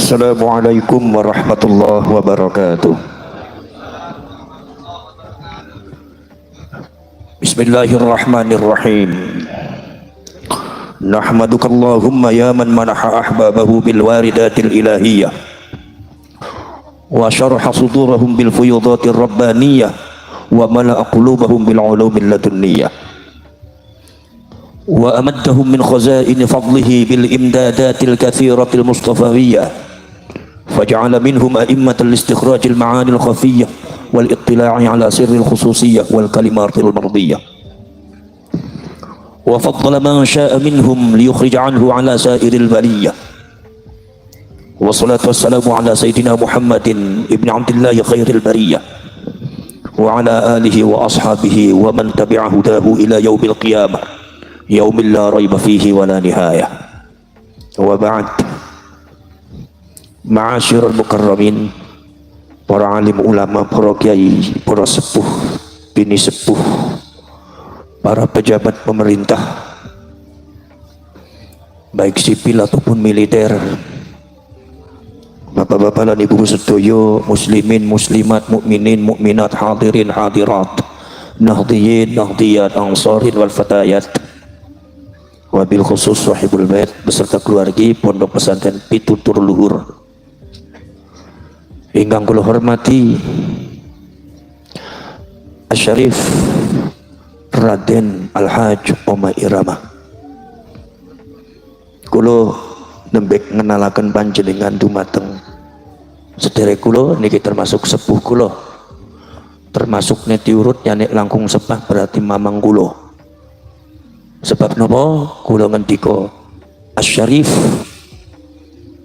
Assalamualaikum warahmatullahi wabarakatuh. Bismillahirrahmanirrahim. Nahmaduka Allahumma ya man manaha ahbabahu bil waridatil ilahiyyah wa syaraha sudurahum bil fuyudatir rabbaniyah wa mala'a qulubahum bil ulumil ladunniyah wa amaddahum min khazaini fadlihi bil imdadatil katsiratil mustafawiyyah faj'ala minhum a'immatal istikhrajil ma'anil khafiyyah wal ittila'i ala sirril khususiyyah wal kalimatil mardiyyah wa faddala man syaa minhum liyukhrij anhu ala sairil baliyah. Wassalatu wassalamu ala sayyidina Muhammadin ibni Abdillah khairil bariyah wa ala alihi wa ashabihi wa man tabi'a hudahu ila yaumil qiyamah yaumil la raiba fihi wa la nihayah. Wa ba'd. Ma'asyiral mukarramin, para alim ulama, para kiai, para sepuh, bini sepuh, para pejabat pemerintah baik sipil ataupun militer, bapak-bapak dan ibu sedoyo, muslimin, muslimat, mukminin, mukminat, hadirin, hadirat, nahdiyin, nahdiyat, ansarin wal fatayat, wabil khusus sahibul bait beserta keluarga Pondok Pesantren Pitutur Luhur. Ingkang kula hormati Asy-Syarif Raden Al-Hajj Omah Irama. Kula nembek ngenalaken panjenengan dumateng sederek kula niki termasuk sepuh kula. Termasuk netiurut yanek langkung sepah berarti mamang kula. Sebab napa kula ngendika Asy-Syarif?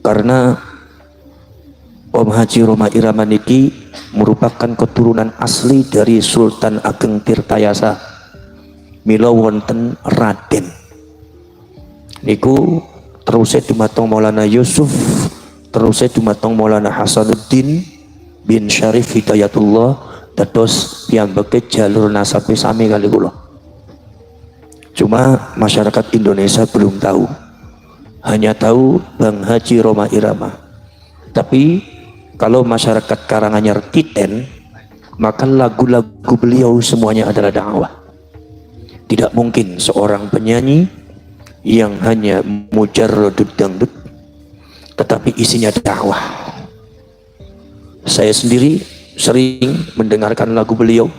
Karena Om Haji Roma Irama niki merupakan keturunan asli dari Sultan Ageng Tirtayasa mila wonten Raden niku terusé dumateng Maulana Yusuf, terusé dumateng Maulana Hasanuddin bin Syarif Hidayatullah dados piyambake jalur nasabe sami kali kula. Cuma masyarakat Indonesia belum tahu, hanya tahu Bang Haji Roma Irama. Tapi kalau masyarakat Karanganyar Titen, maka lagu-lagu beliau semuanya adalah dakwah. Tidak mungkin seorang penyanyi yang hanya mujarradud dangdut tetapi isinya dakwah. Saya sendiri sering mendengarkan lagu beliau,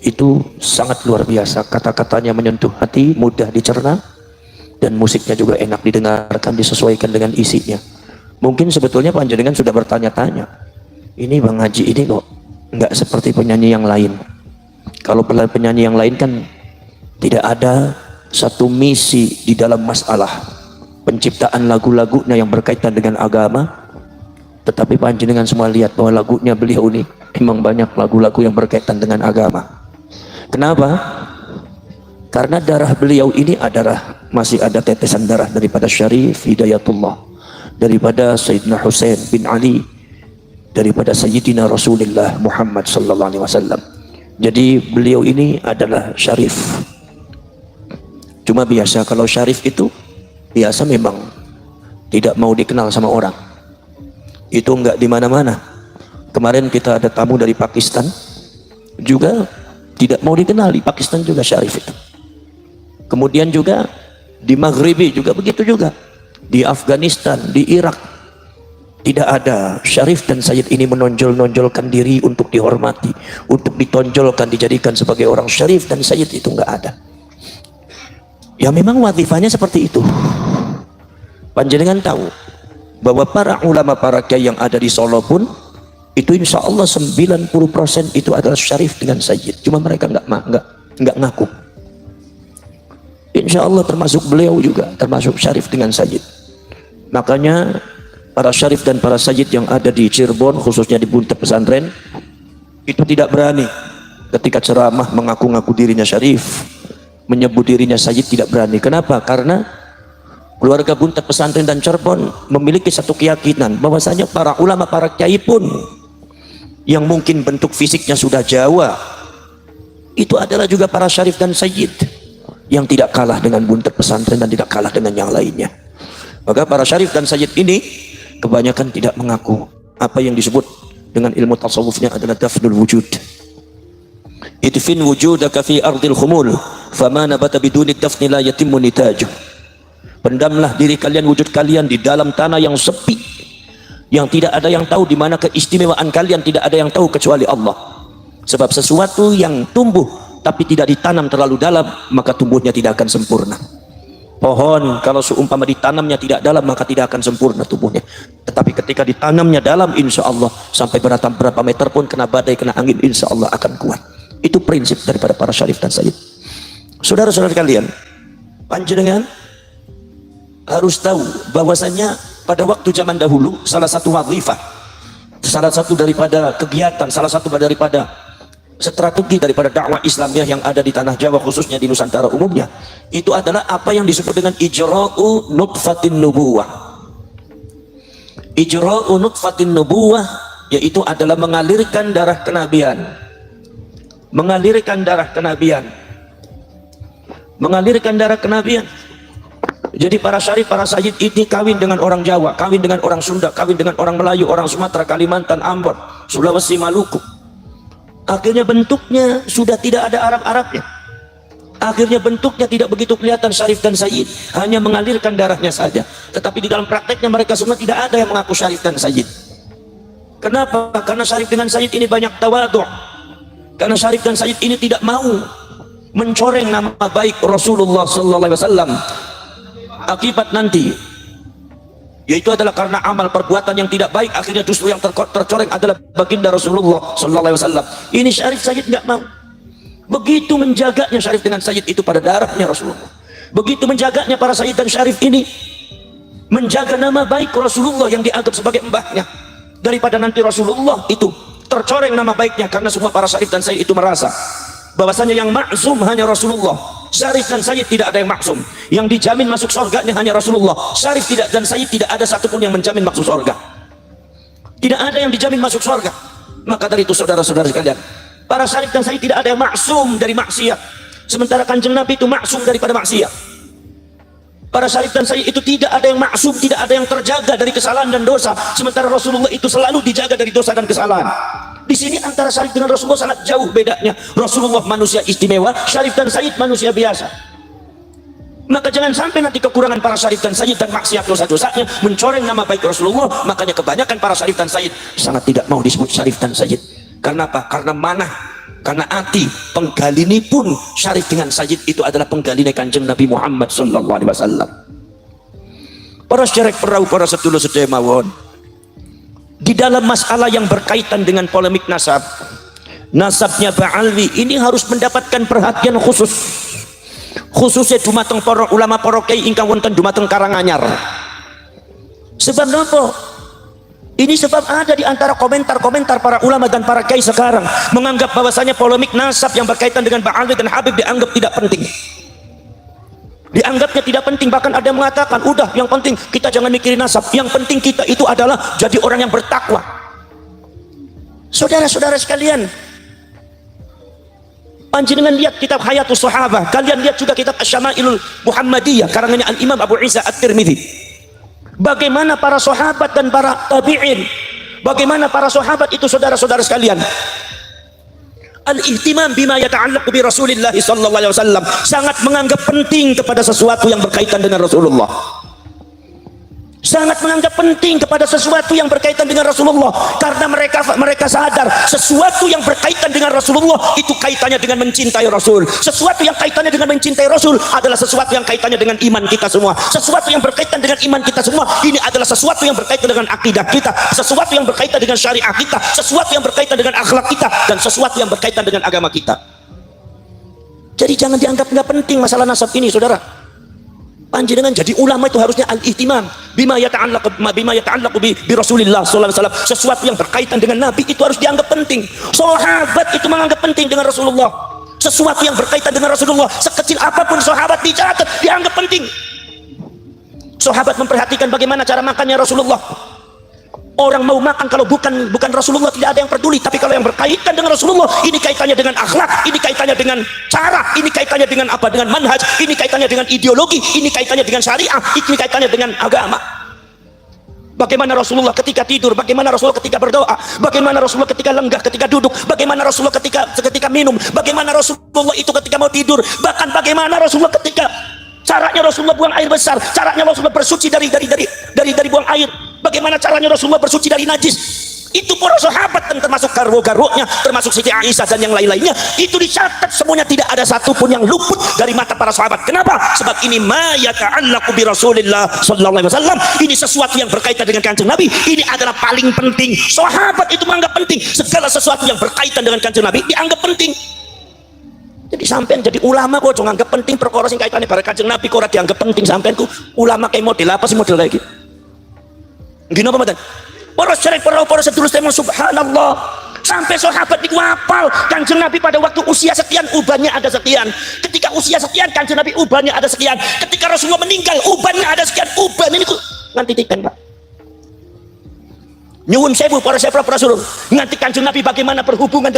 itu sangat luar biasa, kata-katanya menyentuh hati, mudah dicerna, dan musiknya juga enak didengarkan, disesuaikan dengan isinya. Mungkin sebetulnya panjenengan sudah bertanya-tanya, ini Bang Haji ini kok nggak seperti penyanyi yang lain. Kalau penyanyi yang lain kan tidak ada satu misi di dalam masalah penciptaan lagu-lagunya yang berkaitan dengan agama. Tetapi panjenengan semua lihat bahwa lagunya beliau ini memang banyak lagu-lagu yang berkaitan dengan agama. Kenapa? Karena darah beliau ini adalah masih ada tetesan darah daripada Syarif Hidayatullah, daripada Sayyidina Husain bin Ali, daripada Sayyidina Rasulullah Muhammad sallallahu alaihi wasallam. Jadi beliau ini adalah Syarif. Cuma biasa kalau Syarif itu biasa memang tidak mau dikenal sama orang. Itu enggak di mana-mana. Kemarin kita ada tamu dari Pakistan juga tidak mau dikenal, di Pakistan juga Syarif itu. Kemudian juga di Maghribi juga begitu juga. Di Afghanistan, di Irak, tidak ada Syarif dan Sayyid ini menonjol-nonjolkan diri untuk dihormati, untuk ditonjolkan, dijadikan sebagai orang Syarif dan Sayyid, itu enggak ada. Ya memang wadifahnya seperti itu. Panjenengan tahu bahwa para ulama, para kiai yang ada di Solo pun itu insya Allah 90% itu adalah Syarif dengan Sayyid. Cuma mereka enggak ngaku. Insya Allah termasuk beliau juga termasuk Syarif dengan Sayyid. Makanya para Syarif dan para Sayyid yang ada di Cirebon, khususnya di Pondok Pesantren, itu tidak berani ketika ceramah mengaku-ngaku dirinya Syarif, menyebut dirinya Sayyid, tidak berani. Kenapa? Karena keluarga Pondok Pesantren dan Cirebon memiliki satu keyakinan bahwasanya para ulama, para kiai pun yang mungkin bentuk fisiknya sudah Jawa, itu adalah juga para Syarif dan Sayyid yang tidak kalah dengan Pondok Pesantren dan tidak kalah dengan yang lainnya. Maka para Syarif dan Sayyid ini kebanyakan tidak mengaku. Apa yang disebut dengan ilmu tasawufnya adalah dafnul wujud. Idfin wujudaka fi ardil khumul fama nabata biduni dafni la yatimmu nitajuh. Pendamlah diri kalian, wujud kalian di dalam tanah yang sepi, yang tidak ada yang tahu di mana keistimewaan kalian, tidak ada yang tahu kecuali Allah. Sebab sesuatu yang tumbuh tapi tidak ditanam terlalu dalam, maka tumbuhnya tidak akan sempurna. Pohon kalau seumpama ditanamnya tidak dalam, maka tidak akan sempurna tumbuhnya. Tetapi ketika ditanamnya dalam, insya Allah sampai berapa meter pun kena badai, kena angin, insya Allah akan kuat. Itu prinsip daripada para syarif dan sayyid. Saudara-saudara kalian, panjenengan harus tahu bahwasanya pada waktu zaman dahulu, salah satu wazifah, salah satu daripada kegiatan, salah satu daripada strategi daripada dakwah Islamiyah yang ada di tanah Jawa, khususnya di Nusantara umumnya, itu adalah apa yang disebut dengan ijra'u nutfatin nubuwah. Ijra'u nutfatin nubuwah yaitu adalah mengalirkan darah kenabian. Mengalirkan darah kenabian. Mengalirkan darah kenabian. Jadi para syarif, para sayyid ini kawin dengan orang Jawa, kawin dengan orang Sunda, kawin dengan orang Melayu, orang Sumatera, Kalimantan, Ambon, Sulawesi, Maluku. Akhirnya bentuknya sudah tidak ada Arab-Arabnya. Akhirnya bentuknya tidak begitu kelihatan syarif dan sayyid, hanya mengalirkan darahnya saja. Tetapi di dalam prakteknya mereka semua tidak ada yang mengaku syarif dan sayyid. Kenapa? Karena syarif dengan sayyid ini banyak tawadhu. Karena syarif dan sayyid ini tidak mau mencoreng nama baik Rasulullah sallallahu alaihi wasallam. Akibat nanti, yaitu adalah karena amal perbuatan yang tidak baik, akhirnya justru yang tercoreng adalah baginda Rasulullah sallallahu alaihi wasallam. Ini syarif sayyid nggak mau. Begitu menjaganya syarif dengan sayyid itu pada darahnya Rasulullah. Begitu menjaganya para sayyid dan syarif ini menjaga nama baik Rasulullah yang dianggap sebagai mbahnya, daripada nanti Rasulullah itu tercoreng nama baiknya. Karena semua para syarif dan sayyid itu merasa bahwasanya yang maksum hanya Rasulullah. Syarif dan sayyid tidak ada yang maksum. Yang dijamin masuk surganya hanya Rasulullah. Syarif tidak dan sayyid tidak ada satupun yang menjamin masuk surga. Tidak ada yang dijamin masuk surga. Maka dari itu saudara-saudara sekalian, para syarif dan sayyid tidak ada yang maksum dari maksiat. Sementara Kanjeng Nabi itu maksum daripada maksiat. Para syarif dan sayyid itu tidak ada yang maksum, tidak ada yang terjaga dari kesalahan dan dosa. Sementara Rasulullah itu selalu dijaga dari dosa dan kesalahan. Di sini antara syarif dengan Rasulullah sangat jauh bedanya. Rasulullah manusia istimewa, syarif dan sayyid manusia biasa. Maka jangan sampai nanti kekurangan para syarif dan sayyid dan maksiat dosa-dosanya mencoreng nama baik Rasulullah. Makanya kebanyakan para syarif dan sayyid sangat tidak mau disebut syarif dan sayyid. Karena apa? Karena mana? Karena hati penggalini pun syarif dengan sayyid itu adalah penggalini Kanjeng Nabi Muhammad sallallahu alaihi wasallam. Para syarif perahu, para sedulur sedaya mawon, di dalam masalah yang berkaitan dengan polemik nasab, nasabnya Ba'alwi ini harus mendapatkan perhatian khusus, khususnya dumateng para ulama, para kiai ingkang wonten dumateng Karanganyar. Sebab napa? Ini sebab ada di antara komentar-komentar para ulama dan para kiai sekarang menganggap bahwasanya polemik nasab yang berkaitan dengan Ba'alwi dan Habib dianggap tidak penting. Dianggapnya tidak penting, bahkan ada yang mengatakan udah yang penting kita jangan mikirin nasab, yang penting kita itu adalah jadi orang yang bertakwa. Saudara-saudara sekalian, panjenengan lihat kitab Hayatus Sahabah, kalian lihat juga kitab Asy-Syama'ilul Muhammadiyah karangannya Al-Imam Abu Isa At-Tirmidzi. Bagaimana para sahabat dan para tabi'in, bagaimana para sahabat itu saudara-saudara sekalian, al-ihtimam bima yata'allaqu bi Rasulillah sallallahu alaihi wasallam, sangat menganggap penting kepada sesuatu yang berkaitan dengan Rasulullah. Sangat menganggap penting kepada sesuatu yang berkaitan dengan Rasulullah, karena mereka sadar sesuatu yang berkaitan dengan Rasulullah itu kaitannya dengan mencintai Rasul. Sesuatu yang kaitannya dengan mencintai Rasul adalah sesuatu yang kaitannya dengan iman kita semua. Sesuatu yang berkaitan dengan iman kita semua ini adalah sesuatu yang berkaitan dengan akidah kita, sesuatu yang berkaitan dengan syariah kita, sesuatu yang berkaitan dengan akhlak kita, dan sesuatu yang berkaitan dengan agama kita. Jadi jangan dianggap nggak penting masalah nasab ini, saudara. Panjenengan jadi ulama itu harusnya al-ihtimam bima yata'allaqu bi Rasulillah sallallahu alaihi wasallam. Sesuatu yang berkaitan dengan Nabi itu harus dianggap penting. Sahabat itu menganggap penting dengan Rasulullah. Sesuatu yang berkaitan dengan Rasulullah, sekecil apapun sahabat dicatat, dianggap penting. Sahabat memperhatikan bagaimana cara makannya Rasulullah. Orang mau makan kalau bukan Rasulullah tidak ada yang peduli, tapi kalau yang berkaitan dengan Rasulullah, ini kaitannya dengan akhlak, ini kaitannya dengan cara, ini kaitannya dengan apa? Dengan manhaj, ini kaitannya dengan ideologi, ini kaitannya dengan syariah, ini kaitannya dengan agama. Bagaimana Rasulullah ketika tidur, bagaimana Rasulullah ketika berdoa, bagaimana Rasulullah ketika lenggah, ketika duduk, bagaimana Rasulullah ketika minum, bagaimana Rasulullah itu ketika mau tidur, bahkan bagaimana Rasulullah ketika caranya Rasulullah buang air besar, caranya Rasulullah bersuci dari buang air, bagaimana caranya Rasulullah bersuci dari najis. Itu para sahabat dan termasuk garwo-garwonya, termasuk Siti Aisyah dan yang lain-lainnya, itu dicatat semuanya, tidak ada satupun yang luput dari mata para sahabat. Kenapa? Sebab ini ma yata'allaqu bi Rasulillah sallallahu alaihi wasallam, ini sesuatu yang berkaitan dengan Kanjeng Nabi, ini adalah paling penting. Sahabat itu menganggap penting segala sesuatu yang berkaitan dengan Kanjeng Nabi dianggap penting. Jadi sampean jadi ulama kok jangan anggap penting perkara sing kaitane bareng Kanjeng Nabi kok ora dianggap penting. Sampean ku ulama kayak model apa sih, model kayak gitu? Gini apa mboten? Para syarif, para sedulur teman, subhanallah, sampai sahabat niku hafal Kanjeng Nabi pada waktu usia sekian ubannya ada sekian, ketika usia sekian Kanjeng Nabi ubannya ada sekian, ketika Rasulullah meninggal ubannya ada sekian. Uban ini nganti tiken Pak, nyuwun sewu para syarif, para sedulur, nganti Kanjeng Nabi bagaimana berhubungan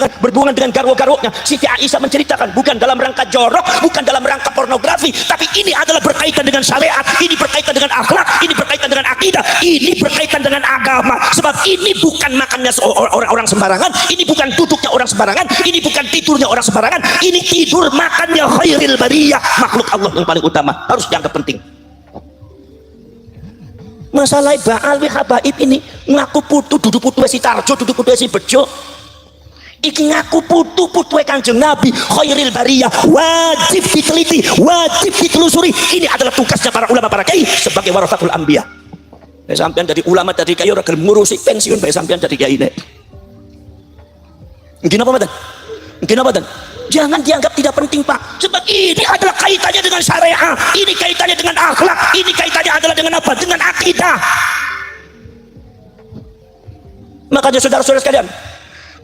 dengan garwo-garwonya. Siti Aisyah menceritakan bukan dalam rangka jorok, bukan dalam rangka pornografi, tapi ini adalah berkaitan dengan syariat, ini berkaitan dengan akhlak, ini berkaitan dengan akidah, ini berkaitan dengan agama. Sebab ini bukan makannya orang sembarangan, ini bukan duduknya orang sembarangan, ini bukan tidurnya orang sembarangan, ini tidur makannya khairil bariyah, makhluk Allah yang paling utama, harus dianggap penting. Masalah Baal wi habaib ini ngaku putu, duduk putu si Tarjo, duduk putu si Bejo, iki ngaku putu Kanjeng Nabi khairil bariyah, wajib diteliti, wajib ditelusuri. Ini adalah tugasnya para ulama, para kiai sebagai warasatul anbiya. Sampean jadi ulama dari kiai ora gelem ngurusi pensiun, bae sampean jadi kiai nek. Gini apa mboten? Gini apa mboten? Jangan dianggap tidak penting Pak, sebab ini adalah kaitannya dengan syariah, ini kaitannya dengan akhlak, ini kaitannya adalah dengan apa? Dengan akidah. Makanya saudara-saudara sekalian,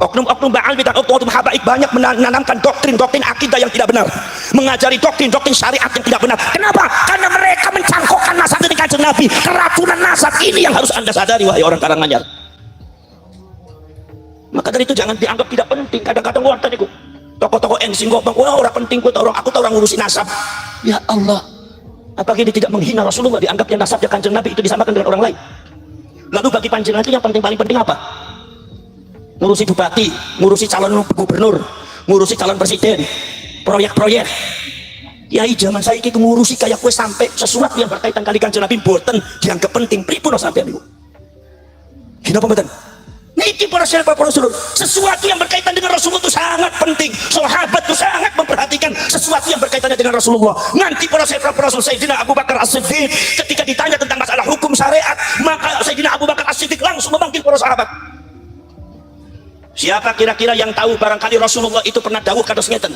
oknum-oknum Baal dan oknum habaib banyak menanamkan doktrin-doktrin akidah yang tidak benar, mengajari doktrin-doktrin syariat yang tidak benar. Kenapa? Karena mereka mencangkokkan nasab dengan Kanjeng Nabi. Keracunan nasab ini yang harus Anda sadari, wahai orang Karanganyar. Maka dari itu jangan dianggap tidak penting. Kadang-kadang wonten niku tokoh-tokoh NC ngomong, wah orang penting, aku tahu orang ngurusin nasab. Ya Allah, apakah ini tidak menghina Rasulullah, dianggapnya nasabnya Kanjeng Nabi itu disamakan dengan orang lain? Lalu bagi panjenengan itu yang paling penting apa? Ngurusi bupati, ngurusi calon gubernur, ngurusi calon presiden, proyek-proyek. Kiai zaman saya itu ngurusi kayak kue sampai sesuatu yang berkaitan kali Kanjeng Nabi boten dianggap penting. Pripun sampean niku? Gini apa mboten? Niki para sahabat, para rasul, sesuatu yang berkaitan dengan Rasulullah itu sangat penting. Sahabat itu sangat memperhatikan sesuatu yang berkaitannya dengan Rasulullah. Nanti para sahabat, para rasul, Sayyidina Abu Bakar As-Siddiq ketika ditanya tentang masalah hukum syariat, maka Sayyidina Abu Bakar As-Siddiq langsung memanggil para sahabat. Siapa kira-kira yang tahu barangkali Rasulullah itu pernah dawuh kados ngeten?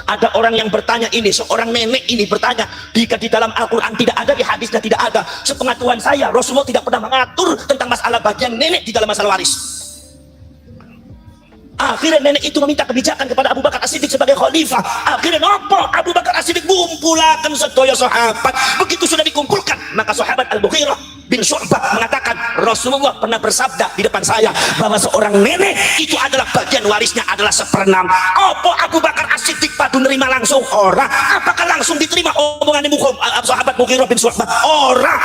Ada orang yang bertanya ini, seorang nenek ini bertanya, jika di dalam Al-Quran tidak ada, di hadisnya tidak ada. Sepengetahuan saya, Rasulullah tidak pernah mengatur tentang masalah bagian nenek di dalam masalah waris. Akhirnya nenek itu meminta kebijakan kepada Abu Bakar As-Siddiq sebagai khalifah. Akhirnya nopo Abu Bakar As-Siddiq kumpulakan sedaya sahabat. Begitu sudah dikumpulkan, maka sahabat Al-Mughirah bin Syu'bah mengatakan, Rasulullah pernah bersabda di depan saya bahwa seorang nenek itu adalah bagian warisnya adalah 1/6. Apa Abu Bakar As-Siddiq padu nerima langsung? Ora. Apakah langsung diterima omongan sahabat Mughirah bin Syu'bah? Ora.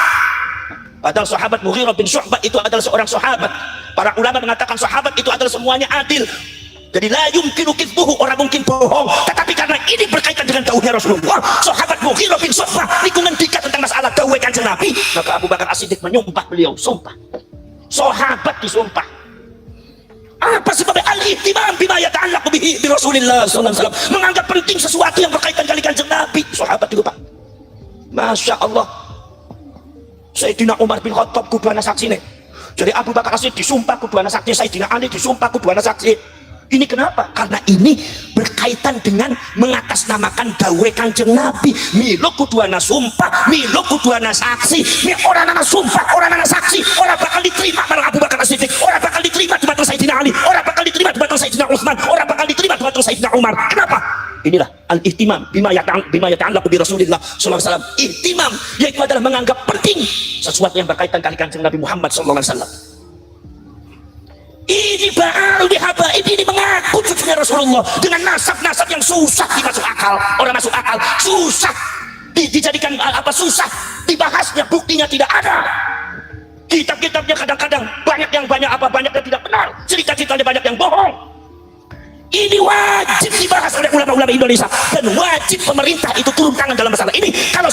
Padahal sahabat Mughirah bin Syu'bah itu adalah seorang sahabat. Para ulama mengatakan sahabat itu adalah semuanya adil. Jadi la yumkinu kizbuhu, orang mungkin bohong. Tetapi karena ini berkaitan dengan dawuhnya Rasulullah, sahabat Mughirah bin Syu'bah niku ngendikan tentang masalah dawuh Kanjeng Nabi, maka Abu Bakar As-Siddiq menyumpah beliau, sumpah. Sahabat disumpah. Apa sebabnya? Al-ihtimam bima yata'allaqu bihi bi Rasulillah sallallahu alaihi wasallam, menganggap penting sesuatu yang berkaitan dengan Kanjeng Nabi. Sahabat itu Pak, Masya Allah. Sayyidina Umar bin Khattab kuduana saksine. Jadi Abu Bakar As-Siddiq disumpah kuduana saksi, Sayyidina Ali disumpah kuduana saksi. Ini kenapa? Karena ini berkaitan dengan mengatasnamakan dawuh Kanjeng Nabi. Milo kuduana sumpah, milo kuduana saksi. Mi orang ana sumpah, orang ana saksi, orang bakal diterima bareng Abu Bakar As-Siddiq, orang bakal diterima di batang Sayyidina Ali, orang bakal diterima di batang Sayyidina Utsman, orang bakal diterima di batang Sayyidina Umar. Kenapa? Inilah al-ihtimam bima yata'allaqu bi Rasulillah sallallahu alaihi wasallam. Ihtimam yaitu adalah menganggap penting sesuatu yang berkaitan kali Kanjeng Nabi Muhammad sallallahu alaihi wasallam. Ini baru dihabaib, ini mengaku cucunya Rasulullah dengan nasab-nasab yang susah dimasuk akal. Orang masuk akal susah dijadikan apa, susah dibahasnya, buktinya tidak ada. Kitab-kitabnya kadang-kadang banyak yang tidak benar, cerita-ceritanya banyak yang bohong. Ini wajib dibahas oleh ulama-ulama Indonesia, dan wajib pemerintah itu turun tangan dalam masalah ini. Kalau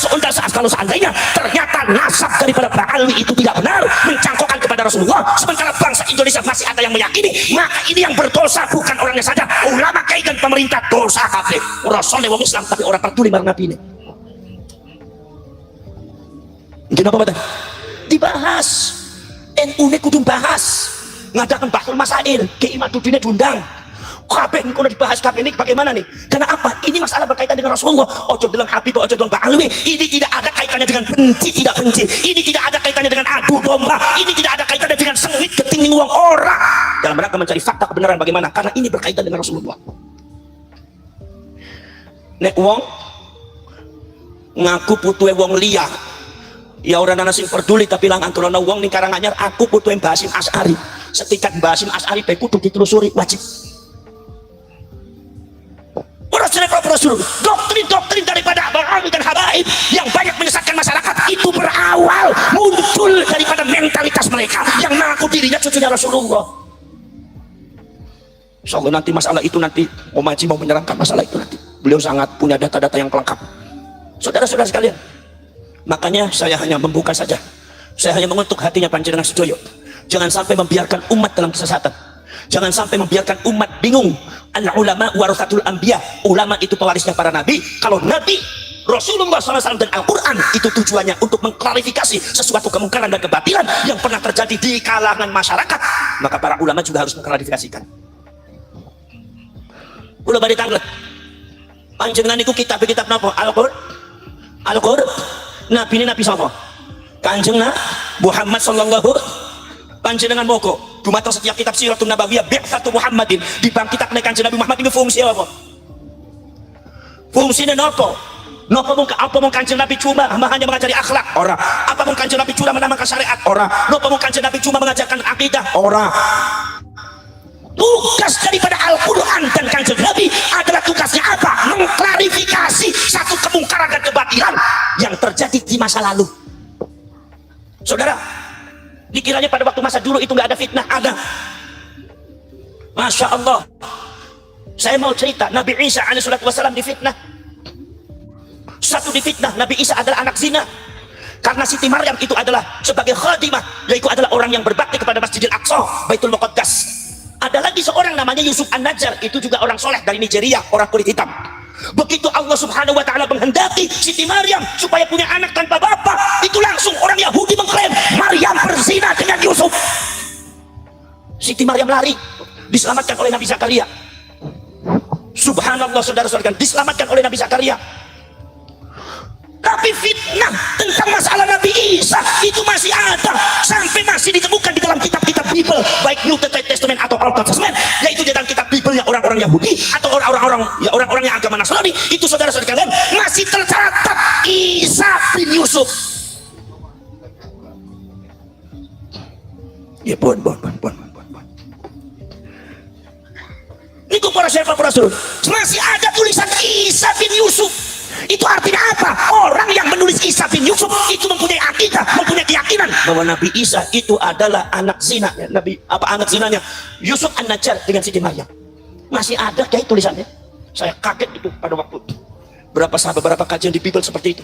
seandainya ternyata nasab daripada Ba'alwi itu tidak benar, mencangkokkan kepada Rasulullah, sementara bangsa Indonesia masih ada yang meyakini, maka ini yang berdosa bukan orangnya saja, ulama, kiai dan pemerintah, dosa kabeh. Rasulnya wong Islam tapi orang peduli marang Nabi ini. Kenapa badan? Dibahas. NU ini kudu bahas. Ngadakan bahsul masail, Kiai Madudine diundang. Kabeh kalau dibahas kabeh ini bagaimana nih? Karena apa? Ini masalah berkaitan dengan Rasulullah. Ojo bilang Habib, ojo bilang Ba'alwi. Ini tidak ada kaitannya dengan benci tidak benci. Ini tidak ada kaitannya dengan adu domba. Ini tidak ada kaitannya dengan sengit ketingin uang orang. Dalam rangka mencari fakta kebenaran bagaimana? Karena ini berkaitan dengan Rasulullah. Nek wong ngaku putuhe wong liya. Ya orang ana sing peduli tapi lang antara wong ning Karanganyar aku putuhe Mbah Hasyim Asy'ari. Setikat Mbah Hasyim Asy'ari bae kudu ditelusuri wajib. Doktrin daripada Ba'alwi dan Habaib yang banyak menyesatkan masyarakat itu berawal muncul daripada mentalitas mereka yang mengaku dirinya cucunya Rasulullah. Insyaallah nanti masalah itu nanti Om Haji mau menyerangkan masalah itu nanti. Beliau sangat punya data-data yang lengkap. Saudara-saudara sekalian, makanya saya hanya membuka saja. Saya hanya mengutuk hatinya Panjenengan sedoyo. Jangan sampai membiarkan umat dalam kesesatan. Jangan sampai membiarkan umat bingung. Al-ulama warathatul anbiya. Ulama itu pewarisnya para nabi. Kalau nabi Rasulullah SAW dan Al-Quran itu tujuannya untuk mengklarifikasi sesuatu kemungkaran dan kebatilan yang pernah terjadi di kalangan masyarakat, maka para ulama juga harus mengklarifikasikan. Ulama ditanglet panjenengan itu kitab-kitab napa? Al-Qur'an. Nabi ini nabi sapa? Kanjeng Muhammad sallallahu panjenengan moko dumateng setiap kitab Siratun Nabawiyah bi'tsatu Muhammadin dibangkitaken Kanjeng Nabi Muhammad ini fungsi apa? Fungsine napa? Napa mung Kanjeng Nabi cuma hanya mengajari akhlak? Ora. Apa mung Kanjeng Nabi cuma menamakan syariat? Ora. Napa mung Kanjeng Nabi cuma mengajarkan akidah? Ora. Tugas daripada Al-Quran dan Kanjeng Nabi adalah tugasnya apa? Mengklarifikasi satu kemungkaran dan kebatilan yang terjadi di masa lalu. Saudara, dikiranya pada waktu masa dulu itu nggak ada fitnah? Ada. Masya Allah. Saya mau cerita Nabi Isa alaihissalam difitnah. Satu difitnah Nabi Isa adalah anak zina karena Siti Maryam itu adalah sebagai khadimah, yaitu adalah orang yang berbakti kepada Masjidil Aqsa, Baitul Muqaddas. Ada lagi seorang namanya Yusuf An-Najjar, itu juga orang soleh dari Nigeria, orang kulit hitam. Begitu Allah subhanahu wa ta'ala menghendaki Siti Maryam supaya punya anak tanpa bapak, itu langsung orang Yahudi mengklaim Maryam berzina dengan Yusuf. Siti Maryam lari, diselamatkan oleh Nabi Zakaria. Subhanallah, saudara-saudara, diselamatkan oleh Nabi Zakaria. Tapi fitnah tentang masalah Nabi Isa itu masih ada, sampai masih ditemukan di dalam kitab-kitab Bible, baik New Testament atau Old Testament, yaitu di dalam kitab Bible-nya orang-orang Yahudi atau orang-orang yang agama Nasrani. Itu saudara-saudara kalian masih tercatat Isa bin Yusuf. Ya bon. Niku para syekh Rasul masih ada tulisan Isa bin Yusuf. Itu artinya apa? Orang yang menulis Isa bin Yusuf itu mempunyai akidah, mempunyai keyakinan bahwa Nabi Isa itu adalah anak zina. Anak zinanya Yusuf An-Najjar dengan Siti Maryam. Masih ada kayak tulisannya. Saya kaget itu pada waktu beberapa kajian di Bible seperti itu.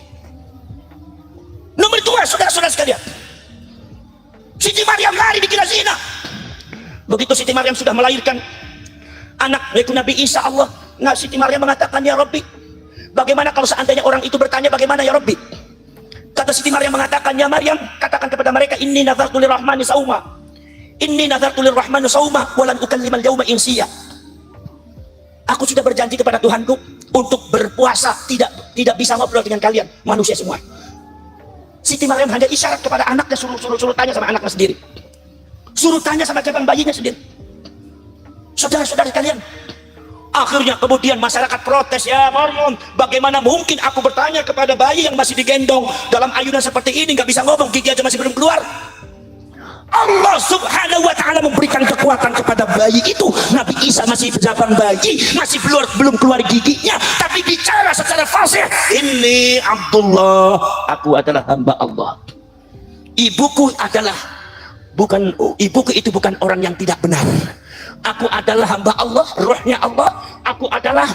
Nomor 2, saudara-saudara sekalian, Siti Maryam lari dikira zina. Begitu Siti Maryam sudah melahirkan anak yaitu Nabi Isa, Siti Maryam mengatakan, ya Rabbi, bagaimana kalau seandainya orang itu bertanya bagaimana ya Rabbi? Kata Siti Maryam mengatakan, ya Maryam, katakan kepada mereka, inni nazartu lirrahmani sauma. Inni nazartu lirrahmani sauma walan ukallimal yauma insiya. Aku sudah berjanji kepada Tuhanku untuk berpuasa, tidak bisa ngobrol dengan kalian manusia semua. Siti Maryam hanya isyarat kepada anaknya, suruh tanya sama anaknya sendiri. Suruh tanya sama cabang bayinya sendiri. Saudara-saudara kalian, akhirnya kemudian masyarakat protes, ya Maryam, bagaimana mungkin aku bertanya kepada bayi yang masih digendong dalam ayunan seperti ini, nggak bisa ngomong, gigi aja masih belum keluar. Allah subhanahu wa ta'ala memberikan kekuatan kepada bayi itu. Nabi Isa masih berjabang bayi, masih belum keluar giginya, tapi bicara secara fasih, ini Abdullah, aku adalah hamba Allah. Ibuku adalah bukan ibuku itu bukan orang yang tidak benar. Aku adalah hamba Allah, rohnya Allah. Aku adalah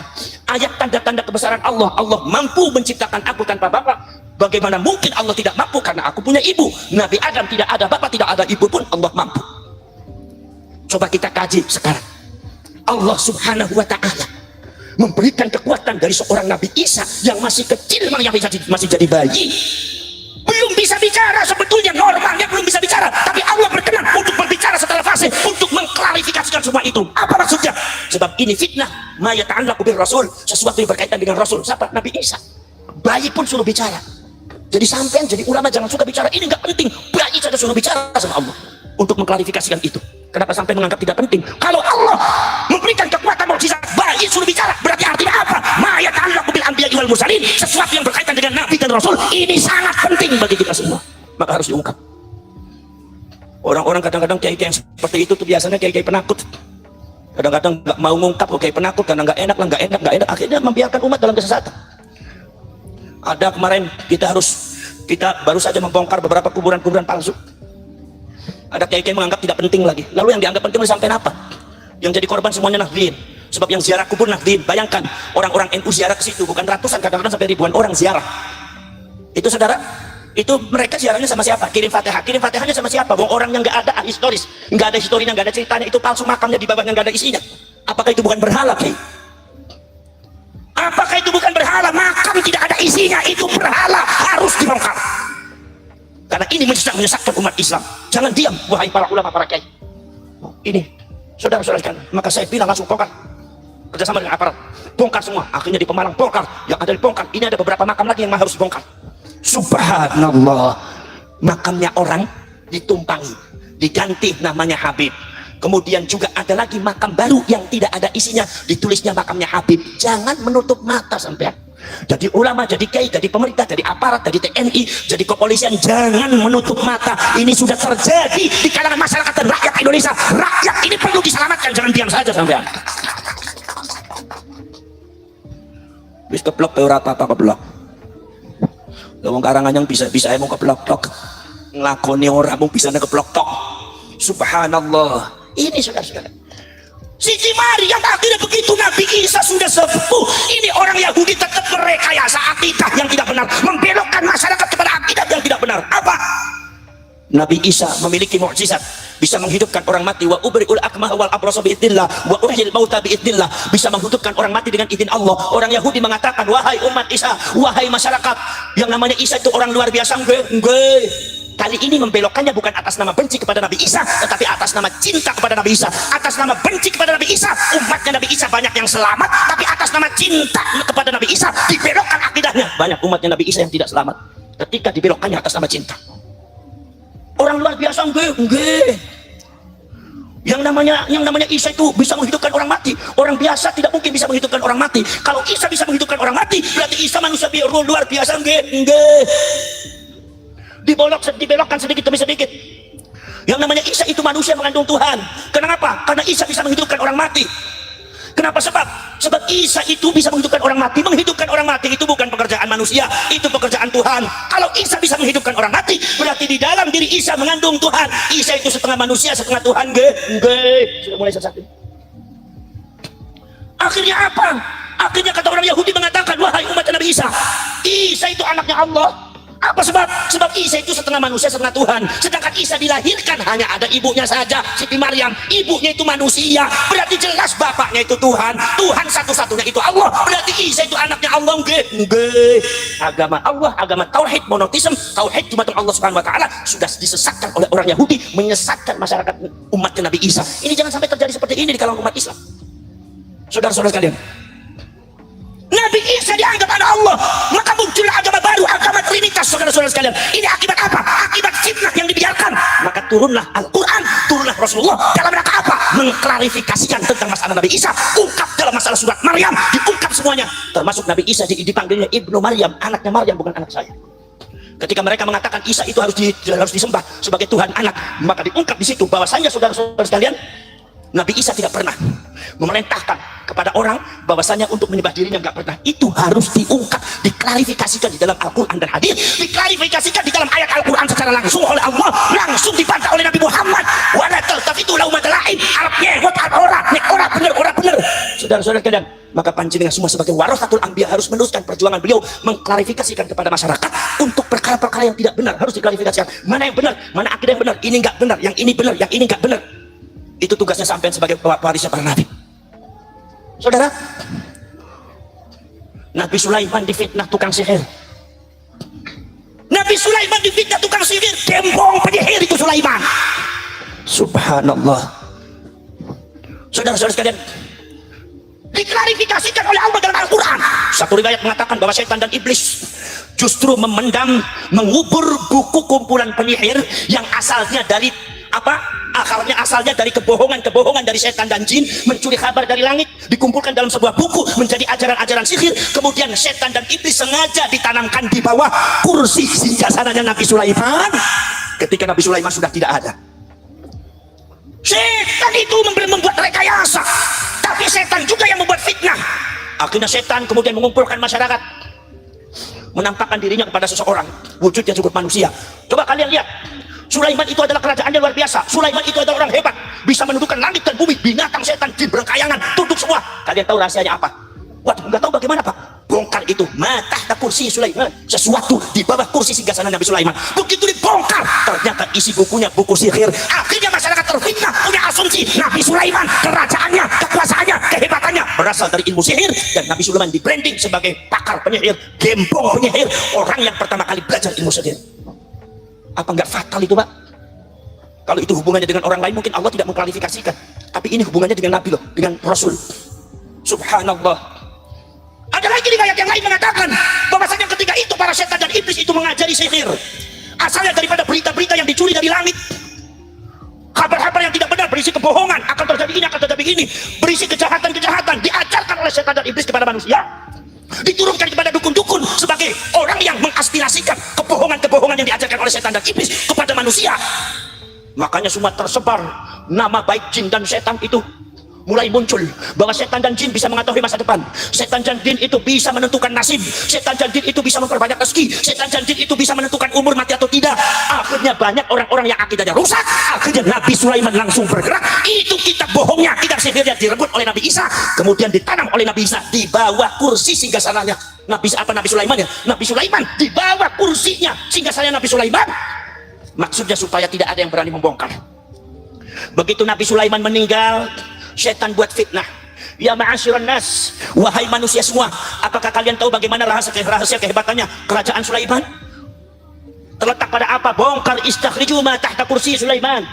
ayat tanda-tanda kebesaran Allah. Allah mampu menciptakan aku tanpa bapak. Bagaimana mungkin Allah tidak mampu? Karena aku punya ibu. Nabi Adam tidak ada bapak, tidak ada ibu pun Allah mampu. Coba kita kaji sekarang. Allah subhanahu wa ta'ala memberikan kekuatan dari seorang Nabi Isa yang masih kecil, masih jadi bayi, belum bisa bicara, sebetulnya normalnya belum bisa bicara, tapi Allah berkenan untuk berbicara setelah fase, untuk mengklarifikasikan semua itu. Apa maksudnya? Sebab ini fitnah, ma yata'allaqu bir rasul, sesuatu yang berkaitan dengan Rasul. Siapa? Nabi Isa. Bayi pun suruh bicara. Jadi sampean jadi ulama jangan suka bicara, ini nggak penting. Bayi saja suruh bicara sama Allah untuk mengklarifikasikan itu. Kenapa sampai menganggap tidak penting? Kalau Allah memberikan kekuatan mukjizat, bayi suruh bicara, berarti artinya apa? Ma yata'allaqu bil anbiya'i wal mursalin, sesuatu yang berkaitan dengan nabi dan rasul, ini sangat penting bagi kita semua. Maka harus diungkap. Orang-orang kadang-kadang kiai-kiai yang seperti itu tuh biasanya kiai-kiai penakut. Kadang-kadang nggak mau ngungkap, kiai penakut karena nggak enak, akhirnya membiarkan umat dalam kesesatan. Ada kemarin kita baru saja membongkar beberapa kuburan-kuburan palsu. Ada kiai-kiai menganggap tidak penting lagi. Lalu yang dianggap penting sampai apa? Yang jadi korban semuanya Nahdlin. Sebab yang ziarah kubur Nahdlin, bayangkan orang-orang NU ziarah ke situ, bukan ratusan, kadang-kadang sampai ribuan orang ziarah. Itu saudara, itu mereka ziarahnya sama siapa? Kirim Fatihah. Kirim Fatihahnya sama siapa? Orang yang nggak ada historis, nggak ada historinya, nggak ada ceritanya, itu palsu, makamnya di bawahnya nggak ada isinya. Apakah itu bukan berhala, Kiai? Apakah itu bukan berhala? Makam tidak ada isinya, itu berhala, harus dibongkar. Karena ini menyesatkan umat Islam. Jangan diam, wahai para ulama, para kiai. Ini, saudara-saudara sekalian, maka saya bilang langsung bongkar. Kerjasama dengan aparat, bongkar semua. Akhirnya di Pemalang bongkar, yang ada dibongkar. Ini ada beberapa makam lagi yang harus dibongkar. Subhanallah, makamnya orang ditumpangi, diganti namanya Habib. Kemudian juga ada lagi makam baru yang tidak ada isinya, ditulisnya makamnya Habib. Jangan menutup mata sampean. Jadi ulama, jadi kiai, jadi pemerintah, jadi aparat, jadi TNI, jadi kepolisian, jangan menutup mata. Ini sudah terjadi di kalangan masyarakat dan rakyat Indonesia. Rakyat ini perlu diselamatkan, jangan diam saja sampean. Wis keblok ora apa-apa keblok. Wong karangan yang bisa emang keblok tok. Nglakoni ora mung bisa keblok tok. Subhanallah. Ini saudara-saudara. Siti Maryam akhirnya begitu Nabi Isa sudah sepuh, ini orang Yahudi tetap merekayasa akidah yang tidak benar, membelokkan masyarakat kepada akidah yang tidak benar. Apa? Nabi Isa memiliki mukjizat, bisa menghidupkan orang mati, wa ubri'ul akmaha wal abrasa biidznillah wa uhyil mauta biidznillah, bisa menghidupkan orang mati dengan izin Allah. Orang Yahudi mengatakan, wahai umat Isa, wahai masyarakat, yang namanya Isa itu orang luar biasa. Enggak. Kali ini membelokkannya bukan atas nama benci kepada Nabi Isa, tetapi atas nama cinta kepada Nabi Isa. Atas nama benci kepada Nabi Isa, umatnya Nabi Isa banyak yang selamat, tapi atas nama cinta kepada Nabi Isa dibelokkan akidahnya. Banyak umatnya Nabi Isa yang tidak selamat ketika dibelokkannya atas nama cinta. Orang luar biasa enggak. Yang namanya Isa itu bisa menghidupkan orang mati. Orang biasa tidak mungkin bisa menghidupkan orang mati. Kalau Isa bisa menghidupkan orang mati, berarti Isa manusia luar biasa enggak. Dibelokkan sedikit demi sedikit. Yang namanya Isa itu manusia mengandung Tuhan. Kenapa? Karena Isa bisa menghidupkan orang mati. Kenapa? Sebab Isa itu bisa menghidupkan orang mati. Menghidupkan orang mati itu bukan pekerjaan manusia, itu pekerjaan Tuhan. Kalau Isa bisa menghidupkan orang mati, berarti di dalam diri Isa mengandung Tuhan. Isa itu setengah manusia, setengah Tuhan. Sudah mulai sesat. Akhirnya apa? Akhirnya kata orang Yahudi mengatakan, wahai umat Nabi Isa, Isa itu anaknya Allah. Apa sebab? Sebab Isa itu setengah manusia, setengah Tuhan. Sedangkan Isa dilahirkan hanya ada ibunya saja, Siti Maryam. Ibunya itu manusia, berarti jelas bapaknya itu Tuhan. Tuhan satu-satunya itu Allah, berarti Isa itu anaknya Allah. Enggak. Agama Allah, agama tauhid monoteisme, tauhid cuma Allah Subhanahu wa taala sudah disesatkan oleh orang Yahudi, menyesatkan masyarakat umatnya Nabi Isa. Ini jangan sampai terjadi seperti ini di kalangan umat Islam. Saudara-saudara sekalian, Nabi Isa dianggap anak Allah, maka muncullah agama baru, agama Trinitas. Saudara-saudara sekalian, ini akibat apa? Akibat fitnah yang dibiarkan. Maka turunlah Al-Quran, turunlah Rasulullah dalam rangka apa? Mengklarifikasikan tentang masalah Nabi Isa. Ungkap dalam masalah surat Maryam, diungkap semuanya. Termasuk Nabi Isa dipanggilnya Ibnu Maryam, anaknya Maryam, bukan anak saya. Ketika mereka mengatakan Isa itu harus disembah sebagai Tuhan anak, maka diungkap di situ bahwasanya saudara-saudara sekalian, Nabi Isa tidak pernah memerintahkan kepada orang bahwasanya untuk menyembah dirinya, nggak pernah. Itu harus diungkap, diklarifikasikan di dalam Al-Quran dan hadis, diklarifikasikan di dalam ayat Al-Quran secara langsung oleh Allah, langsung dibantah oleh Nabi Muhammad. Wala taltafitu laumatal lain, Arab nyegot orang bener. Saudara-saudara sekalian, maka panjenengan semua sebagai warasatul anbiya harus meneruskan perjuangan beliau mengklarifikasikan kepada masyarakat untuk perkara-perkara yang tidak benar. Harus diklarifikasikan mana yang benar, mana akidah yang benar, ini nggak benar, yang ini benar, yang ini nggak benar. Itu tugasnya sampean sebagai pewarisnya para nabi. Saudara, Nabi Sulaiman difitnah tukang sihir. Nabi Sulaiman difitnah tukang sihir, gembong penyihir itu Sulaiman. Subhanallah. Saudara-saudara sekalian, diklarifikasikan oleh Allah dalam Al-Quran. Satu riwayat mengatakan bahwa setan dan iblis justru memendam, mengubur buku kumpulan penyihir yang asalnya dari asalnya dari kebohongan dari setan dan jin, mencuri kabar dari langit, dikumpulkan dalam sebuah buku menjadi ajaran-ajaran sihir. Kemudian setan dan iblis sengaja ditanamkan di bawah kursi singgasananya Nabi Sulaiman ketika Nabi Sulaiman sudah tidak ada. Setan itu membuat rekayasa, tapi setan juga yang membuat fitnah. Akhirnya setan kemudian mengumpulkan masyarakat, menampakkan dirinya kepada seseorang, wujudnya cukup manusia. Coba kalian lihat, Sulaiman itu adalah kerajaannya luar biasa. Sulaiman itu adalah orang hebat, bisa menundukkan langit dan bumi, binatang, setan, jin, berkayangan, tunduk semua. Kalian tahu rahasianya apa? Waduh, nggak tahu bagaimana Pak? Bongkar itu mata kursi Sulaiman, sesuatu di bawah kursi singgasana Nabi Sulaiman. Begitu dibongkar, ternyata isi bukunya buku sihir. Akhirnya masyarakat terfitnah, punya asumsi Nabi Sulaiman, kerajaannya, kekuasaannya, kehebatannya berasal dari ilmu sihir, dan Nabi Sulaiman di-branding sebagai pakar penyihir, gembong penyihir, orang yang pertama kali belajar ilmu sihir. Apa nggak fatal itu Pak? Kalau itu hubungannya dengan orang lain mungkin Allah tidak mengklarifikasikan, tapi ini hubungannya dengan Nabi loh, dengan Rasul. Subhanallah. Ada lagi riwayat yang lain mengatakan bahwasanya ketika itu para setan dan iblis itu mengajari sihir, asalnya daripada berita-berita yang dicuri dari langit, kabar-kabar yang tidak benar, berisi kebohongan, akan terjadi ini, akan terjadi ini, berisi kejahatan-kejahatan, diajarkan oleh setan dan iblis kepada manusia, diturunkan kepada dukun-dukun sebagai orang yang mengaspirasikan kebohongan-kebohongan yang diajarkan oleh setan dan iblis kepada manusia. Makanya semua tersebar nama baik jin dan setan itu mulai muncul, bahwa setan dan jin bisa mengetahui masa depan, setan dan jin itu bisa menentukan nasib, setan dan jin itu bisa memperbanyak rezeki, setan dan jin itu bisa menentukan umur mati atau tidak. Akhirnya banyak orang-orang yang akidahnya rusak. Akhirnya Nabi Sulaiman langsung bergerak. Itu kitab bohongnya, kitab sihirnya direbut oleh Nabi Isa, kemudian ditanam oleh Nabi Isa di bawah kursi singgasananya Nabi Sulaiman ya. Nabi Sulaiman di bawah kursinya singgasananya Nabi Sulaiman. Maksudnya supaya tidak ada yang berani membongkar. Begitu Nabi Sulaiman meninggal, setan buat fitnah. Ya ma'asyiran nas, wahai manusia semua, apakah kalian tahu bagaimana rahasia kehebatannya kerajaan Sulaiman? Terletak pada apa? Bongkar, istakhriju ma tahta kursi Sulaiman.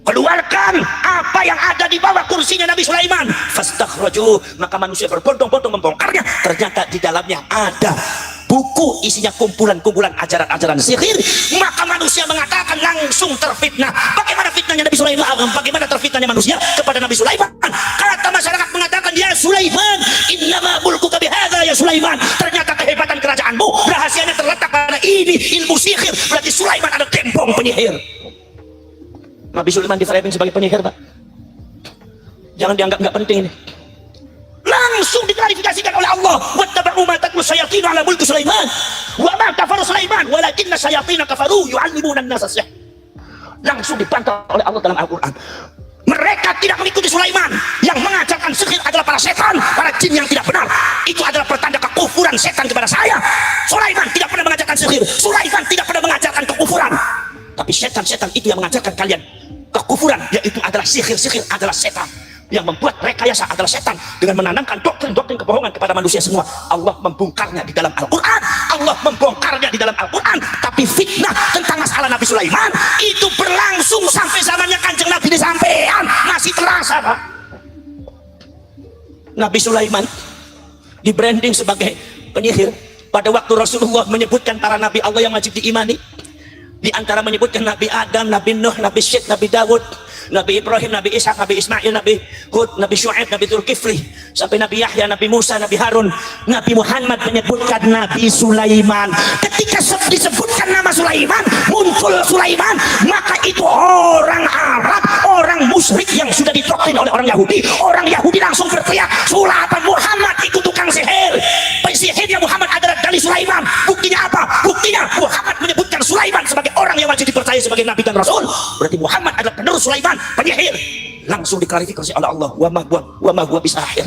Keluarkan apa yang ada di bawah kursinya Nabi Sulaiman. Fastakhraju, maka manusia berbondong-bondong membongkarnya. Ternyata di dalamnya ada buku isinya kumpulan-kumpulan ajaran-ajaran sihir. Maka manusia mengatakan langsung terfitnah. Bagaimana fitnahnya Nabi Sulaiman? Bagaimana terfitnahnya manusia kepada Nabi Sulaiman? Kata masyarakat mengatakan, ya Sulaiman, innama mulkuka bihadza ya Sulaiman. Ternyata kehebatan kerajaanmu rahasianya terletak pada ini, ilmu sihir. Berarti Sulaiman ada gembong penyihir. Nabi Sulaiman di-framing sebagai penyihir, Pak. Jangan dianggap nggak penting ini. Langsung diklarifikasikan oleh Allah. Wattaba'u ma tatlu syayatin ala mulki Sulaiman wa ma kafara Sulaiman walakinna syayatin kafaru yu'allimuna an-nasa sihr. Langsung dibantah oleh Allah dalam Al-Quran. Mereka tidak mengikuti Sulaiman. Yang mengajarkan sihir adalah para setan, para jin yang tidak benar. Itu adalah pertanda kekufuran setan kepada saya. Sulaiman tidak pernah mengajarkan sihir. Sulaiman tidak pernah mengajarkan kekufuran. Tapi setan-setan itu yang mengajarkan kalian kekufuran, yaitu adalah sihir adalah setan. Yang membuat rekayasa adalah setan dengan menanamkan doktrin-doktrin kebohongan kepada manusia semua. Allah membongkarnya di dalam Al-Quran. Allah membongkarnya di dalam Al-Quran. Tapi fitnah tentang masalah Nabi Sulaiman itu berlangsung sampai zamannya Kanjeng Nabi disampaikan. Masih terasa, Pak. Nabi Sulaiman di-branding sebagai penyihir. Pada waktu Rasulullah menyebutkan para nabi Allah yang wajib diimani, di antara menyebutkan Nabi Adam, Nabi Nuh, Nabi Syed, Nabi Dawud, Nabi Ibrahim, Nabi Ishak, Nabi Ismail, Nabi Hud, Nabi Syuaib, Nabi Dzulkifli, sampai Nabi Yahya, Nabi Musa, Nabi Harun, Nabi Muhammad menyebutkan Nabi Sulaiman. Ketika disebutkan nama Sulaiman, muncul Sulaiman, maka itu orang Arab, orang musyrik yang sudah didoktrin oleh orang Yahudi. Orang Yahudi langsung berteriak, Sulaiman Muhammad itu tukang sihir. Sihirnya Muhammad adalah dari Sulaiman. Buktinya apa? Buktinya Muhammad menyebutkan Sulaiman sebagai orang yang wajib dipercaya sebagai Nabi dan Rasul. Berarti Muhammad adalah penerus Sulaiman, penyihir. Langsung diklarifikasi oleh Allah, wa ma huwa bisahir.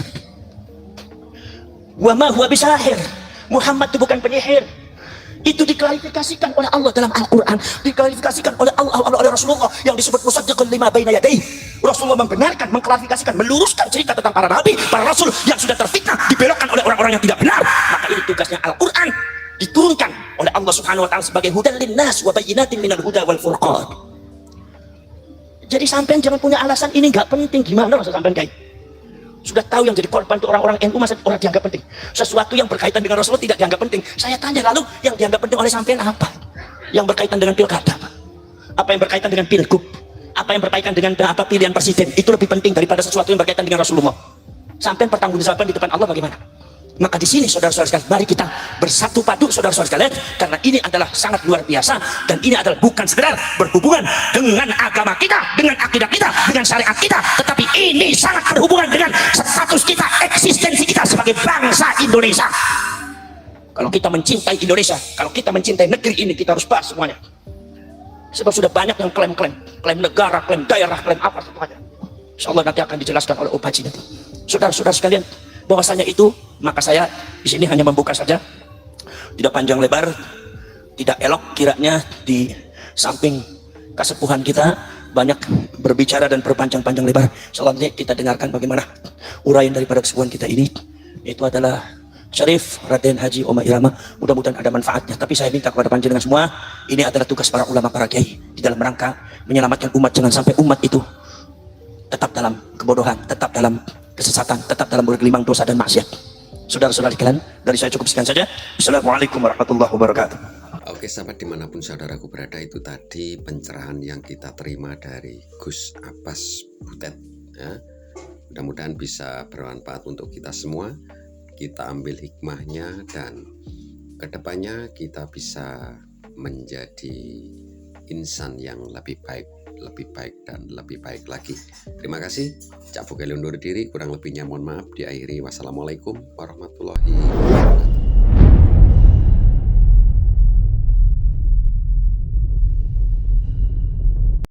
Wa ma huwa bisahir. Muhammad itu bukan penyihir. Itu diklarifikasikan oleh Allah dalam Al-Quran, diklarifikasikan oleh Allah, oleh Rasulullah yang disebut musaddiqun lima baina yadayhi. Rasulullah membenarkan, mengklarifikasikan, meluruskan cerita tentang para nabi, para rasul yang sudah terfitnah, dibelokkan oleh orang-orang yang tidak benar. Maka ini tugasnya Al-Quran, diturunkan oleh Allah Subhanahu wa taala sebagai hudan linnas wa bayyinatin minal huda wal furqan. Jadi sampean jangan punya alasan ini nggak penting. Gimana masa sampean kayak sudah tahu yang jadi korban itu orang-orang NU, masa orang dianggap penting? Sesuatu yang berkaitan dengan Rasulullah tidak dianggap penting. Saya tanya, lalu yang dianggap penting oleh sampean apa? Yang berkaitan dengan pilkada, apa yang berkaitan dengan pilgub, apa yang berkaitan dengan apa pilihan presiden, itu lebih penting daripada sesuatu yang berkaitan dengan Rasulullah. Sampean pertanggungjawaban di depan Allah bagaimana? Maka di sini saudara-saudara sekalian, mari kita bersatu padu saudara-saudara sekalian, karena ini adalah sangat luar biasa, dan ini adalah bukan sekedar berhubungan dengan agama kita, dengan akidah kita, dengan syariat kita, tetapi ini sangat berhubungan dengan status kita, eksistensi kita sebagai bangsa Indonesia. Kalau kita mencintai Indonesia, kalau kita mencintai negeri ini, kita harus bahas semuanya. Sebab sudah banyak yang klaim negara, klaim daerah, klaim apa semuanya. Insya Allah nanti akan dijelaskan oleh Opaji nanti. Saudara-saudara sekalian, bahwasanya itu, maka saya di sini hanya membuka saja, tidak panjang lebar, tidak elok kiranya di samping kesepuhan kita banyak berbicara dan berpanjang-panjang lebar. Selanjutnya kita dengarkan bagaimana uraian daripada kesepuhan kita ini. Itu adalah Syarif Raden Haji Omah Irama. Mudah-mudahan ada manfaatnya. Tapi saya minta kepada panjenengan semua, ini adalah tugas para ulama, para kiai di dalam rangka menyelamatkan umat. Jangan sampai umat itu tetap dalam kebodohan, tetap dalam kesesatan, tetap dalam bergelimang dosa dan maksiat. Saudara-saudara sekalian, dari saya cukup sekian saja. Assalamualaikum warahmatullahi wabarakatuh. Oke sahabat, dimanapun saudaraku berada, itu tadi pencerahan yang kita terima dari Gus Abbas Butet ya. Mudah-mudahan bisa bermanfaat untuk kita semua. Kita ambil hikmahnya dan kedepannya kita bisa menjadi insan yang lebih baik dan lebih baik lagi. Terima kasih. Cak Bukeli undur diri, kurang lebihnya mohon maaf. Diakhiri wassalamualaikum warahmatullahi wabarakatuh.